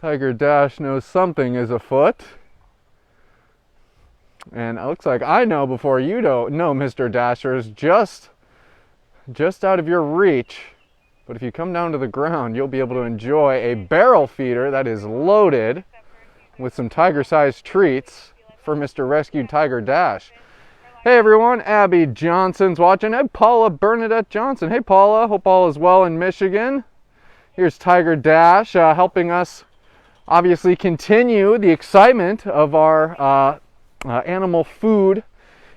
Tiger Dash knows something is afoot. And it looks like I know before you don't know, Mr. Dashers, just out of your reach. But if you come down to the ground, you'll be able to enjoy a barrel feeder that is loaded with some tiger-sized treats for Mr. Rescued Tiger Dash. Hey everyone, Abby Johnson's watching. Hey, Paula Bernadette Johnson. Hey Paula, hope all is well in Michigan. Here's Tiger Dash helping us obviously continue the excitement of our Animal Food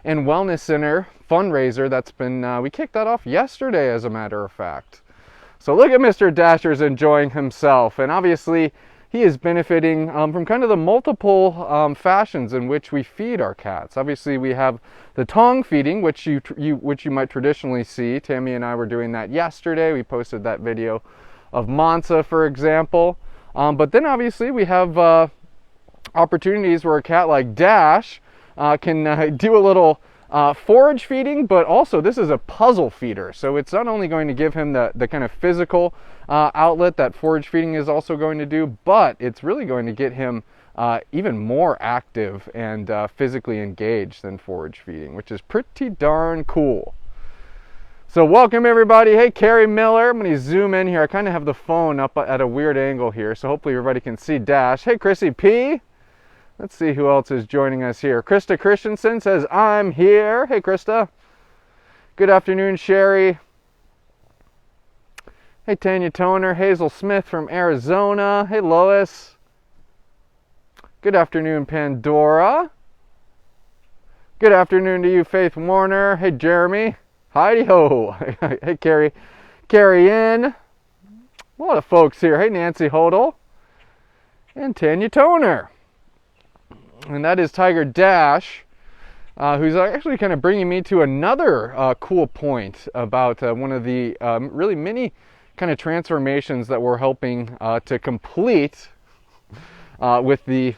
and Wellness Center fundraiser that's been, we kicked that off yesterday as a matter of fact. So look at Mr. Dasher's enjoying himself, and obviously he is benefiting from kind of the multiple fashions in which we feed our cats. Obviously we have the tongue feeding, which you might traditionally see. Tammy and I were doing that yesterday. We posted that video of Mansa, for example. But then obviously we have opportunities where a cat like Dash can do a little forage feeding, but also this is a puzzle feeder. So it's not only going to give him the kind of physical outlet that forage feeding is also going to do, but it's really going to get him even more active and physically engaged than forage feeding, which is pretty darn cool. So welcome everybody. Hey, Carrie Miller. I'm going to zoom in here. I kind of have the phone up at a weird angle here, so hopefully everybody can see Dash. Hey, Chrissy P. Let's see who else is joining us here. Krista Christensen says, I'm here. Hey, Krista. Good afternoon, Sherry. Hey, Tanya Toner. Hazel Smith from Arizona. Hey, Lois. Good afternoon, Pandora. Good afternoon to you, Faith Warner. Hey, Jeremy. Heidi-ho. Hey, Carrie in. A lot of folks here. Hey, Nancy Hodel. And Tanya Toner. And that is Tiger Dash, who's actually kind of bringing me to another cool point about one of the really many kind of transformations that we're helping to complete with the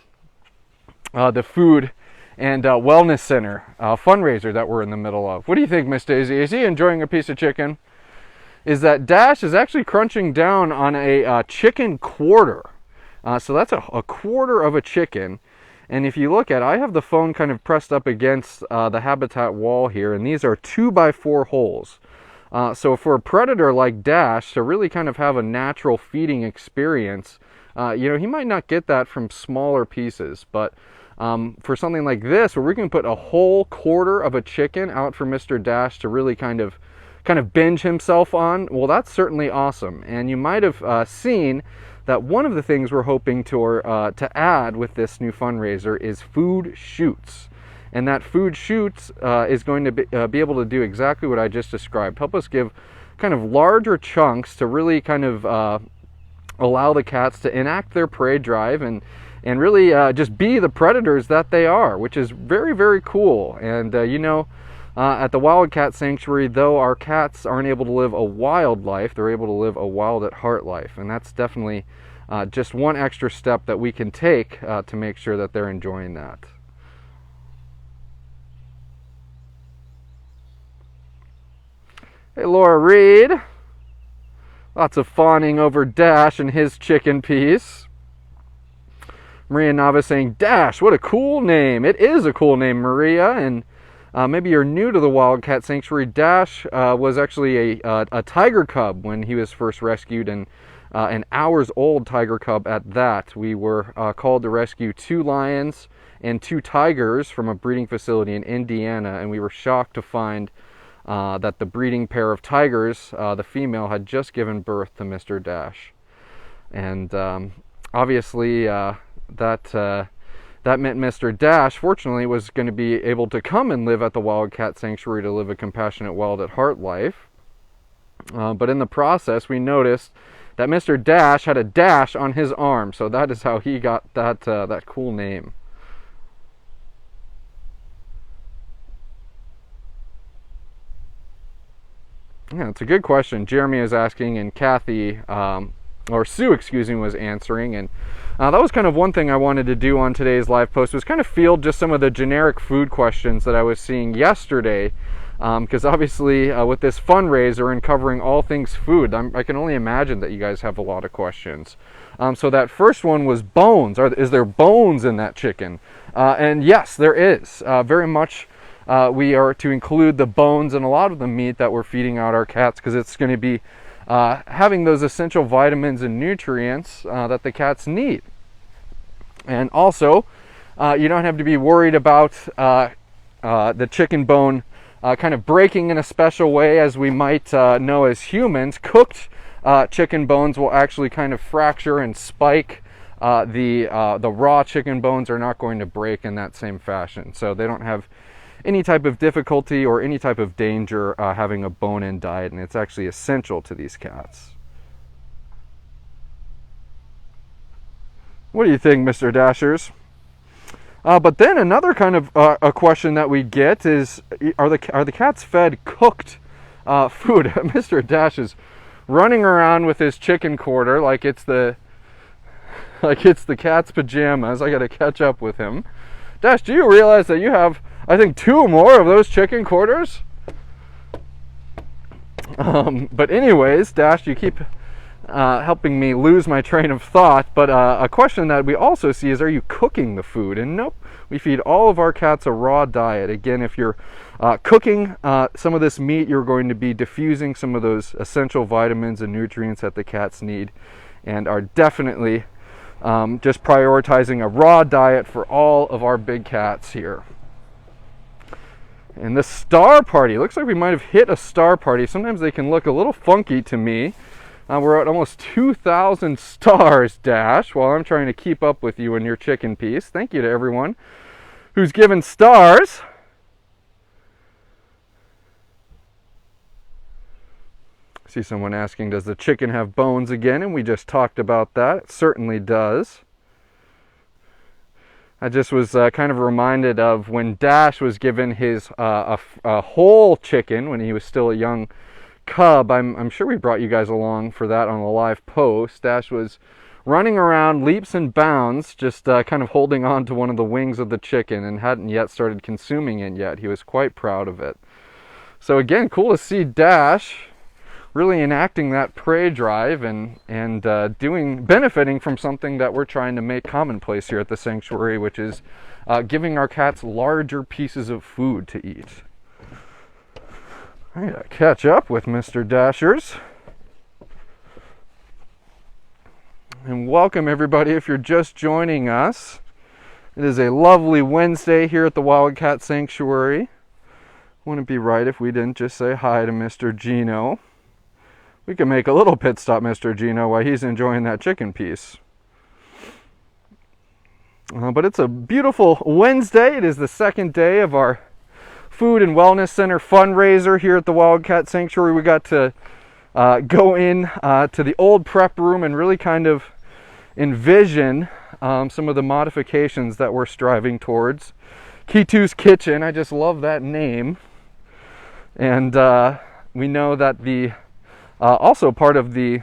Food and Wellness Center fundraiser that we're in the middle of. What do you think, Miss Daisy? Is he enjoying a piece of chicken? Is that Dash is actually crunching down on a chicken quarter. So that's a quarter of a chicken. And if you look at it, I have the phone kind of pressed up against the habitat wall here, and these are 2x4 holes. So for a predator like Dash to really kind of have a natural feeding experience, he might not get that from smaller pieces, but for something like this, where we can put a whole quarter of a chicken out for Mr. Dash to really kind of binge himself on, well, that's certainly awesome. And you might have seen that one of the things we're hoping to add with this new fundraiser is food shoots. And that food shoots is going to be able to do exactly what I just described. Help us give kind of larger chunks to really kind of allow the cats to enact their prey drive and really just be the predators that they are, which is very, very cool. And at the Wildcat Sanctuary, though our cats aren't able to live a wild life, they're able to live a wild at heart life. And that's definitely just one extra step that we can take to make sure that they're enjoying that. Hey, Laura Reed. Lots of fawning over Dash and his chicken piece. Maria Nava saying, Dash, what a cool name. It is a cool name, Maria. And maybe you're new to the Wildcat Sanctuary. Dash was actually a tiger cub when he was first rescued, and an hours-old tiger cub at that. We were called to rescue 2 lions and 2 tigers from a breeding facility in Indiana, and we were shocked to find that the breeding pair of tigers, the female, had just given birth to Mr. Dash. And obviously that meant Mr. Dash, fortunately, was going to be able to come and live at the Wildcat Sanctuary to live a compassionate, wild at heart life. But in the process, we noticed that Mr. Dash had a dash on his arm, so that is how he got that cool name. Yeah, it's a good question. Jeremy is asking, and Kathy, or Sue, excuse me, was answering, and that was kind of one thing I wanted to do on today's live post, was kind of field just some of the generic food questions that I was seeing yesterday, because obviously with this fundraiser and covering all things food, I can only imagine that you guys have a lot of questions. So that first one was bones. Is there bones in that chicken? And yes, there is. Very much we are to include the bones in a lot of the meat that we're feeding out our cats, because it's going to be having those essential vitamins and nutrients that the cats need. And also, you don't have to be worried about the chicken bone kind of breaking in a special way, as we might know as humans. Cooked chicken bones will actually kind of fracture and spike. The raw chicken bones are not going to break in that same fashion, so they don't have any type of difficulty or any type of danger having a bone-in diet, and it's actually essential to these cats. What do you think, Mr. Dashers? But then another kind of a question that we get is, are the cats fed cooked food? Mr. Dash is running around with his chicken quarter like it's the cat's pajamas. I got to catch up with him. Dash, do you realize that you have, I think, 2 more of those chicken quarters? But anyways, Dash, you keep helping me lose my train of thought. But a question that we also see is, are you cooking the food? And nope, we feed all of our cats a raw diet. Again, if you're cooking some of this meat, you're going to be diffusing some of those essential vitamins and nutrients that the cats need, and are definitely just prioritizing a raw diet for all of our big cats here. And the star party, looks like we might have hit a star party. Sometimes they can look a little funky to me. We're at almost 2,000 stars, Dash, while I'm trying to keep up with you in your chicken piece. Thank you to everyone who's given stars. I see someone asking, does the chicken have bones again? And we just talked about that. It certainly does. I just was kind of reminded of when Dash was given his a whole chicken when he was still a young cub. I'm sure we brought you guys along for that on a live post. Dash was running around leaps and bounds, just kind of holding on to one of the wings of the chicken, and hadn't yet started consuming it yet. He was quite proud of it. So again, cool to see Dash really enacting that prey drive and benefiting from something that we're trying to make commonplace here at the sanctuary, which is giving our cats larger pieces of food to eat. I gotta catch up with Mr. Dashers. And welcome everybody if you're just joining us. It is a lovely Wednesday here at the Wildcat Sanctuary. Wouldn't be right if we didn't just say hi to Mr. Gino. We can make a little pit stop, Mr. Gino, while he's enjoying that chicken piece. But it's a beautiful Wednesday. It is the second day of our Food and Wellness Center Fundraiser here at the Wildcat Sanctuary. We got to go in to the old prep room and really kind of envision some of the modifications that we're striving towards. Kitu's Kitchen, I just love that name. And we know that the also part of the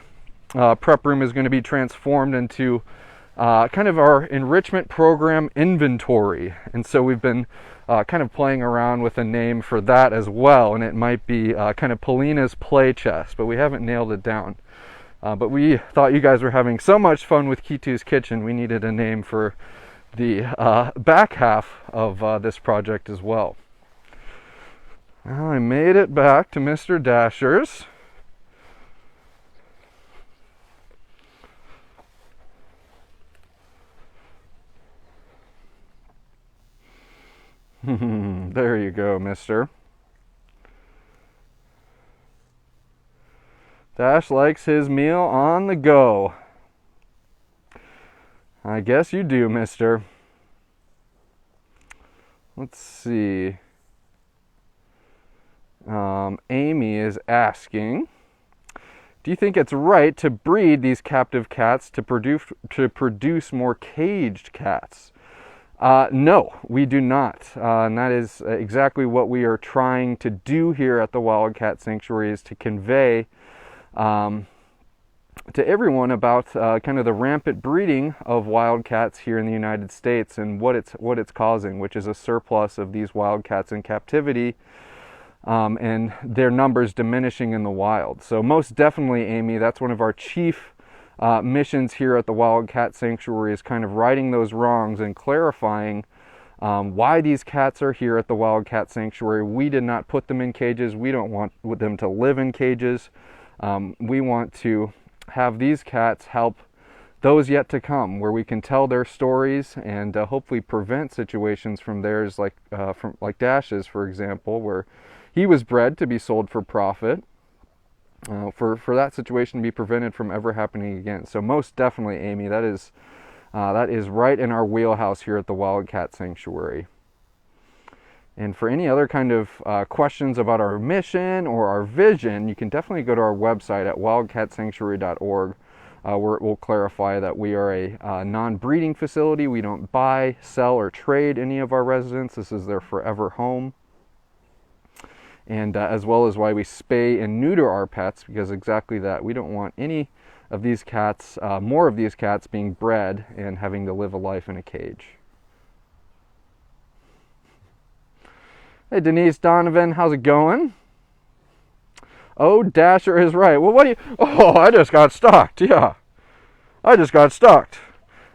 prep room is going to be transformed into kind of our enrichment program inventory. And so we've been kind of playing around with a name for that as well, and it might be kind of Paulina's Play Chest, but we haven't nailed it down. But we thought you guys were having so much fun with Kitu's Kitchen, we needed a name for the back half of this project as well. Well, I made it back to Mr. Dasher's. There you go, mister. Dash likes his meal on the go. I guess you do, mister. Let's see. Amy is asking, do you think it's right to breed these captive cats to produce more caged cats? No, we do not. And that is exactly what we are trying to do here at the Wildcat Sanctuary, is to convey to everyone about kind of the rampant breeding of wildcats here in the United States and what it's causing, which is a surplus of these wildcats in captivity and their numbers diminishing in the wild. So most definitely, Amy, that's one of our chief missions here at the Wildcat Sanctuary is kind of righting those wrongs and clarifying why these cats are here at the Wildcat Sanctuary. We did not put them in cages. We don't want them to live in cages. We want to have these cats help those yet to come, where we can tell their stories and hopefully prevent situations from theirs, like Dash's, for example, where he was bred to be sold for profit. For that situation to be prevented from ever happening again. So most definitely, Amy, that is right in our wheelhouse here at the Wildcat Sanctuary. And for any other kind of questions about our mission or our vision, you can definitely go to our website at wildcatsanctuary.org, where it will clarify that we are a non-breeding facility. We don't buy, sell, or trade any of our residents. This is their forever home. And as well as why we spay and neuter our pets, because exactly that. We don't want any of these cats, more of these cats being bred and having to live a life in a cage. Hey Denise Donovan, how's it going? Oh, Dasher is right. Well, what do you... Oh, I just got stalked, yeah. I just got stalked.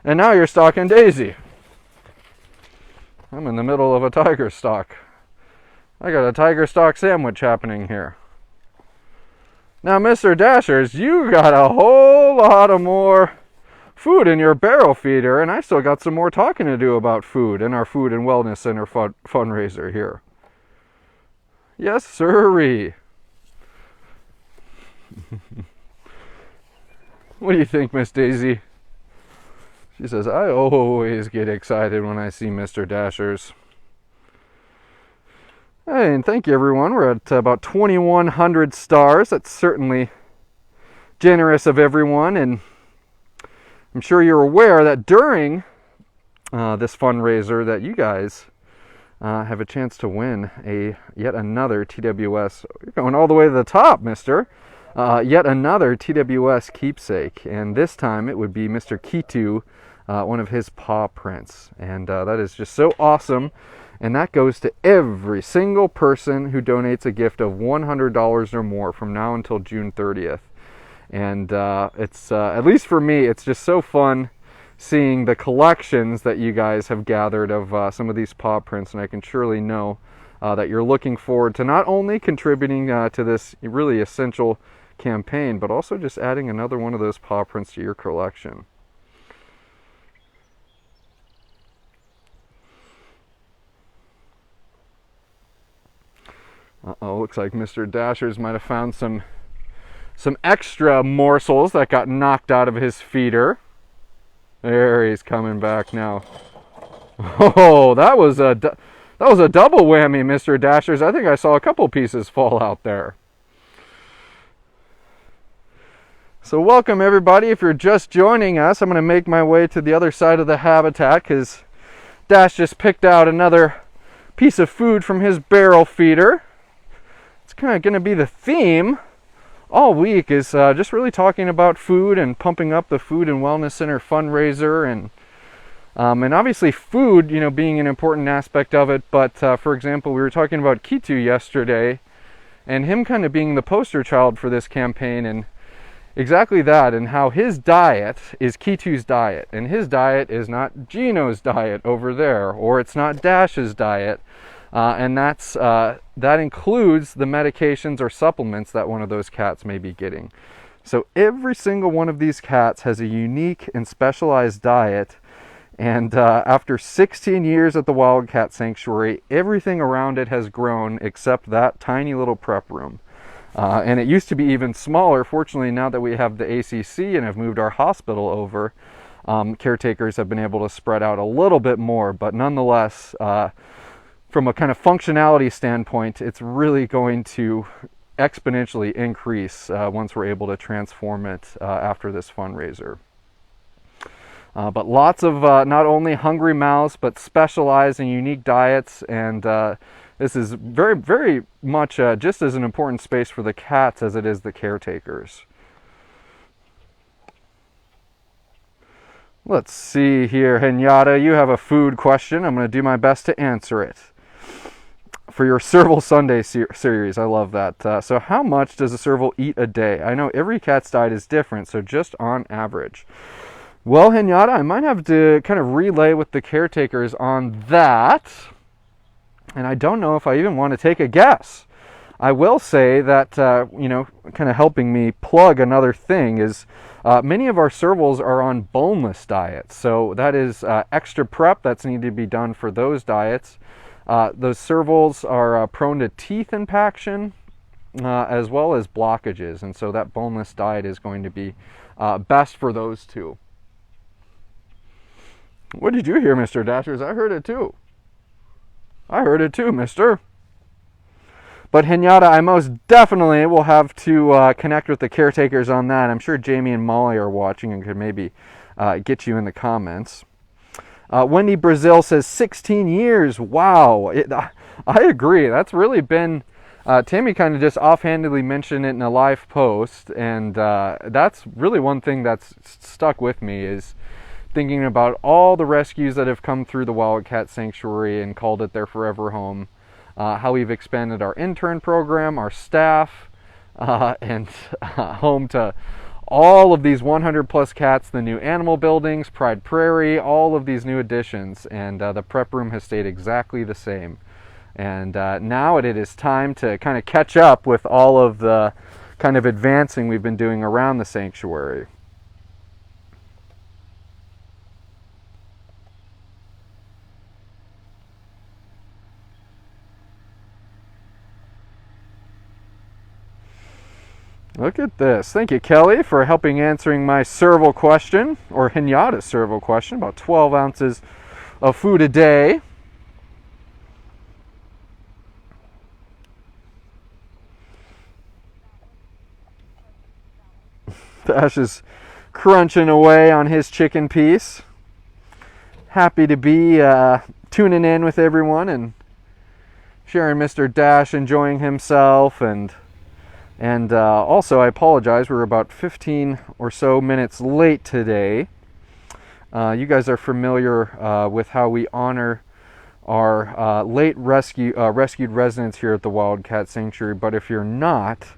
And now you're stalking Daisy. I'm in the middle of a tiger stalk. I got a tiger stalk sandwich happening here. Now, Mr. Dashers, you got a whole lot of more food in your barrel feeder, and I still got some more talking to do about food in our Food and Wellness Center fundraiser here. Yes, sirree. What do you think, Miss Daisy? She says, I always get excited when I see Mr. Dashers. Hey, and thank you, everyone. We're at about 2,100 stars. That's certainly generous of everyone, and I'm sure you're aware that during this fundraiser that you guys have a chance to win yet another TWS. You're going all the way to the top, mister. Yet another TWS keepsake, and this time it would be Mr. Kitu, one of his paw prints, and that is just so awesome. And that goes to every single person who donates a gift of $100 or more from now until June 30th. And it's, at least for me, it's just so fun seeing the collections that you guys have gathered of some of these paw prints. And I can surely know that you're looking forward to not only contributing to this really essential campaign, but also just adding another one of those paw prints to your collection. Uh-oh, looks like Mr. Dashers might have found some extra morsels that got knocked out of his feeder. There, he's coming back now. Oh, that was a double whammy, Mr. Dashers. I think I saw a couple pieces fall out there. So welcome, everybody. If you're just joining us, I'm going to make my way to the other side of the habitat because Dash just picked out another piece of food from his barrel feeder. It's kind of going to be the theme all week, is just really talking about food and pumping up the Food and Wellness Center fundraiser, and obviously food, being an important aspect of it. But for example, we were talking about Kitu yesterday, and him kind of being the poster child for this campaign, and exactly that, and how his diet is Kitu's diet, and his diet is not Gino's diet over there, or it's not Dash's diet. And that includes the medications or supplements that one of those cats may be getting. So every single one of these cats has a unique and specialized diet. And after 16 years at the Wildcat Sanctuary, everything around it has grown except that tiny little prep room. And it used to be even smaller. Fortunately, now that we have the ACC and have moved our hospital over, caretakers have been able to spread out a little bit more. But nonetheless, from a kind of functionality standpoint, it's really going to exponentially increase once we're able to transform it after this fundraiser. But lots of not only hungry mouths, but specialized and unique diets, and this is very, very much just as an important space for the cats as it is the caretakers. Let's see here, Henyata, you have a food question. I'm going to do my best to answer it. for your Serval Sunday series. I love that. So how much does a serval eat a day? I know every cat's diet is different, so just on average. Well, Henyatta, I might have to kind of relay with the caretakers on that. And I don't know if I even want to take a guess. I will say that, kind of helping me plug another thing is many of our servals are on boneless diets. So that is extra prep that's needed to be done for those diets. Those servals are prone to teeth impaction as well as blockages. And so that boneless diet is going to be best for those two. What did you hear, Mr. Dashers? I heard it too. I heard it too, mister. But Henyatta, I most definitely will have to connect with the caretakers on that. I'm sure Jamie and Molly are watching and could maybe get you in the comments. Wendy Brazil says 16 years. Wow. I agree. That's really been... Tammy kind of just offhandedly mentioned it in a live post. And that's really one thing that's stuck with me is thinking about all the rescues that have come through the Wildcat Sanctuary and called it their forever home. How we've expanded our intern program, our staff, and home to all of these 100 plus cats, the new animal buildings, Pride Prairie, all of these new additions, and the prep room has stayed exactly the same. And now it is time to kind of catch up with all of the kind of advancing we've been doing around the sanctuary. Look at this. Thank you, Kelly, for helping answering my serval question, or Henyatta's serval question, about 12 ounces of food a day. Dash is crunching away on his chicken piece. Happy to be tuning in with everyone and sharing Mr. Dash enjoying himself. And also, I apologize, we're about 15 or so minutes late today. You guys are familiar with how we honor our late rescued residents here at the Wildcat Sanctuary, but if you're not,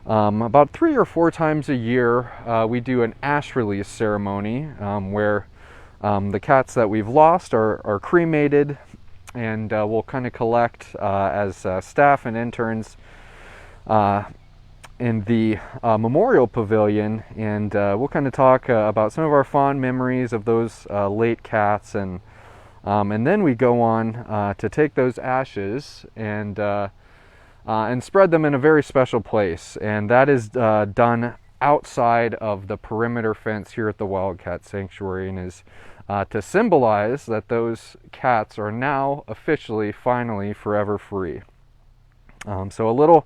about 3 or 4 times a year, we do an ash release ceremony where the cats that we've lost are cremated, and we'll kind of collect as staff and interns in the Memorial Pavilion, and we'll kind of talk about some of our fond memories of those late cats, and then we go on to take those ashes and spread them in a very special place, and that is done outside of the perimeter fence here at the Wildcat Sanctuary, and is to symbolize that those cats are now officially, finally, forever free. So a little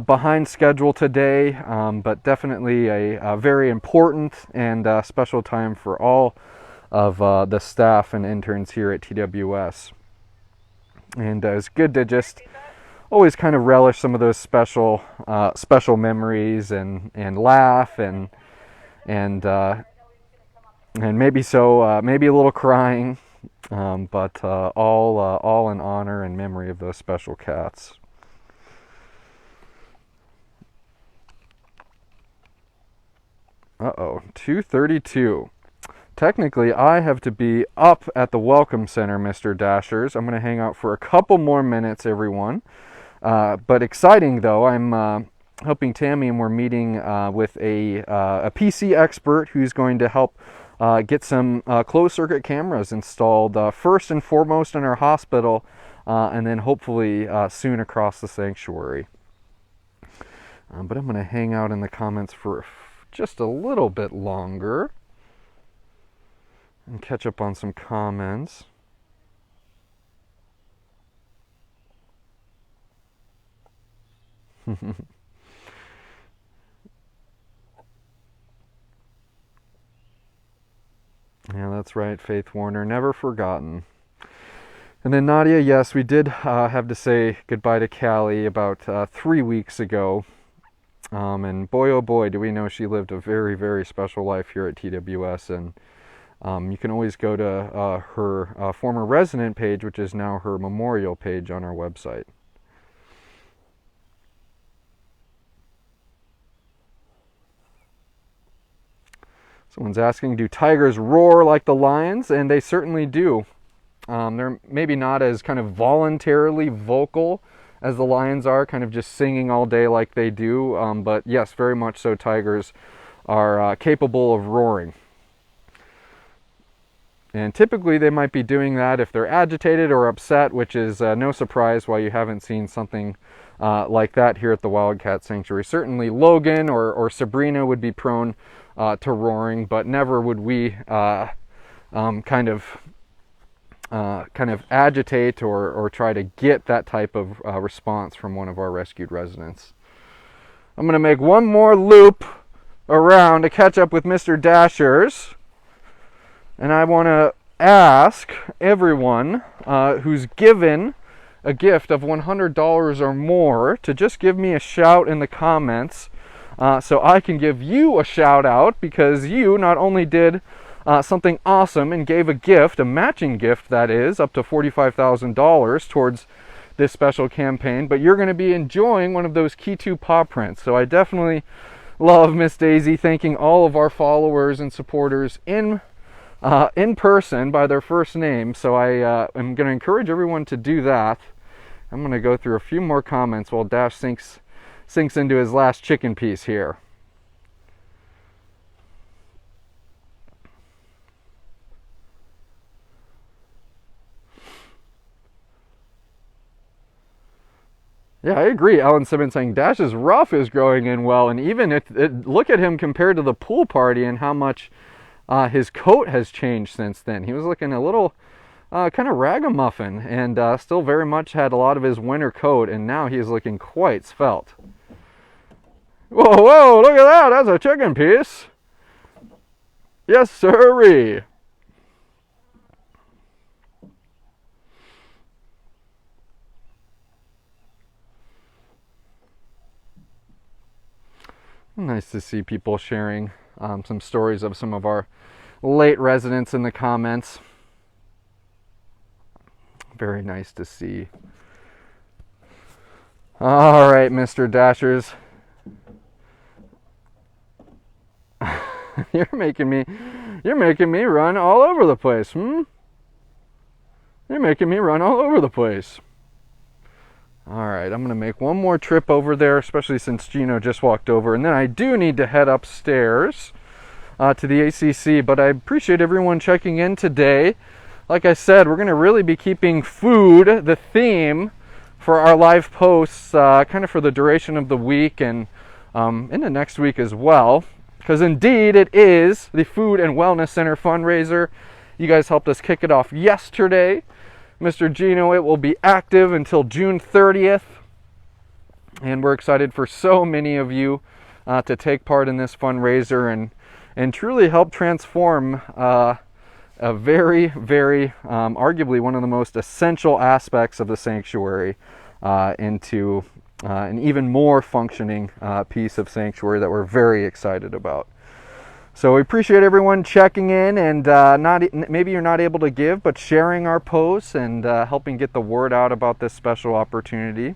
behind schedule today, but definitely a very important and special time for all of the staff and interns here at TWS. And it's good to just always kind of relish some of those special memories and laugh and maybe maybe a little crying, but all in honor and memory of those special cats. Uh-oh, 2:32. Technically, I have to be up at the Welcome Center, Mr. Dashers. I'm going to hang out for a couple more minutes, everyone. But exciting, though, I'm helping Tammy, and we're meeting with a PC expert who's going to help get some closed-circuit cameras installed, first and foremost in our hospital, and then hopefully soon across the sanctuary. But I'm going to hang out in the comments for just a little bit longer and catch up on some comments. Yeah, that's right, Faith Warner, never forgotten. And then Nadia, yes, we did have to say goodbye to Callie about 3 weeks ago. And boy, oh boy, do we know she lived a very, very special life here at TWS. And You can always go to her former resident page, which is now her memorial page on our website. Someone's asking, do tigers roar like the lions? And they certainly do. They're maybe not as kind of voluntarily vocal as the lions are, kind of just singing all day like they do. But yes, very much so, tigers are capable of roaring. And typically they might be doing that if they're agitated or upset, which is no surprise why you haven't seen something like that here at the Wildcat Sanctuary. Certainly Logan or Sabrina would be prone to roaring, but never would we kind of agitate or try to get that type of response from one of our rescued residents. I'm going to make one more loop around to catch up with Mr. Dashers. And I want to ask everyone who's given a gift of $100 or more to just give me a shout in the comments so I can give you a shout out, because you not only did something awesome and gave a gift, a matching gift that is, up to $45,000 towards this special campaign, but you're going to be enjoying one of those Key 2 paw prints. So I definitely love Miss Daisy thanking all of our followers and supporters in person by their first name. So I am going to encourage everyone to do that. I'm going to go through a few more comments while Dash sinks into his last chicken piece here. Yeah, I agree. Alan Simmons saying Dash's ruff is growing in well, and even look at him compared to the pool party and how much his coat has changed since then. He was looking a little kind of ragamuffin and still very much had a lot of his winter coat, and now he's looking quite svelte. Whoa, look at that. That's a chicken piece. Yes, sirree. Nice to see people sharing some stories of some of our late residents in the comments. Very nice to see. All right, Mr. Dashers. You're making me run all over the place, You're making me run all over the place. All right, I'm going to make one more trip over there, especially since Gino just walked over. And then I do need to head upstairs to the ACC, but I appreciate everyone checking in today. Like I said, we're going to really be keeping food the theme for our live posts kind of for the duration of the week and into next week as well. Because indeed, it is the Food and Wellness Center Fundraiser. You guys helped us kick it off yesterday. Mr. Gino, it will be active until June 30th. And we're excited for so many of you to take part in this fundraiser and truly help transform a very, very, arguably one of the most essential aspects of the sanctuary into an even more functioning piece of sanctuary that we're very excited about. So we appreciate everyone checking in and maybe you're not able to give, but sharing our posts and helping get the word out about this special opportunity.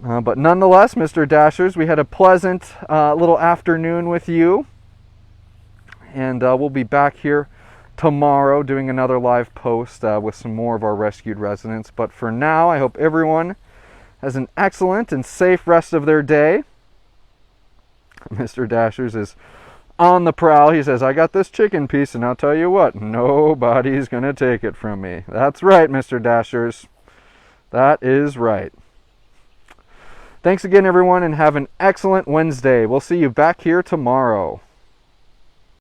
But nonetheless, Mr. Dashers, we had a pleasant little afternoon with you. And we'll be back here tomorrow doing another live post with some more of our rescued residents. But for now, I hope everyone has an excellent and safe rest of their day. Mr. Dashers is on the prowl. He says, I got this chicken piece, and I'll tell you what, nobody's going to take it from me. That's right, Mr. Dashers. That is right. Thanks again, everyone, and have an excellent Wednesday. We'll see you back here tomorrow.